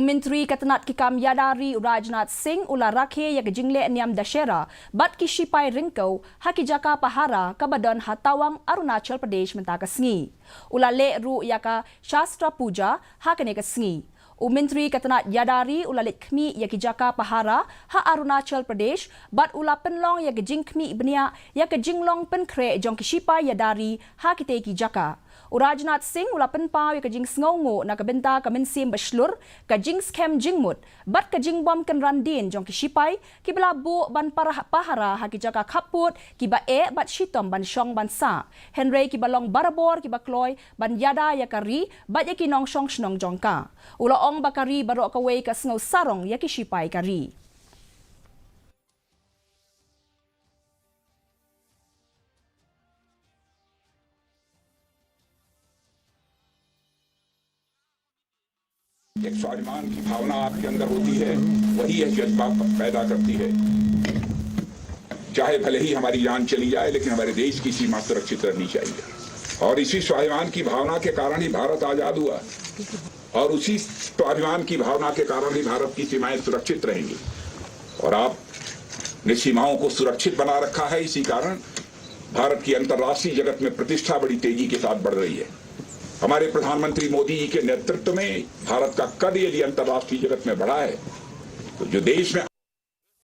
Menteri Katanat Kikam Yadari Rajnath Singh ula rakhe ya jingle niam dashera bat ki shipai ringkau haki jaka pahara kabadon hatawang Arunachal Pradesh mentaka sngi. Ula le ru yaka Shastra Puja hakane ka sngi. Menteri Katanat Yadari ula le khmi ya ki jaka pahara ha Arunachal Pradesh bat ula penlong ya jing khmi ibnia ya jinglong penkre jong ki shipai Yadari hakite ki jaka. Rajnath Singh ula penpaw ka jing sngongo na kabenta ka mensim baslur ka jing scam jingmut bat ka jing bom kan randin jong ki shipai ki bala bu ban pahara ha ki jaka khaput ki ba bat shitom ban shong ban sa Henry ki balong barabor ki bakloy ban yada ya kari bat ya ki nong shong snong jongka ula ong bakari baro ka wei ka sngo sarong ya ki shipai kari. एक स्वाभिमान की भावना आपके अंदर होती है, वही यह जज्बा पैदा करती है। चाहे भले ही हमारी जान चली जाए, लेकिन हमारे देश की सीमा सुरक्षित रहनी चाहिए। और इसी स्वाभिमान की भावना के कारण ही भारत आजाद हुआ और उसी स्वाभिमान की भावना के कारण ही भारत की सीमाएं सुरक्षित रहेंगी। और आपने सीमाओं को सुरक्षित बना रखा है, इसी कारण भारत की अंतर्राष्ट्रीय जगत में प्रतिष्ठा बड़ी तेजी के साथ बढ़ रही है। हमारे प्रधानमंत्री मोदी जी के नेतृत्व में भारत का कद यदि अंतर्राष्ट्रीय जगत में बढ़ा है, तो जो देश में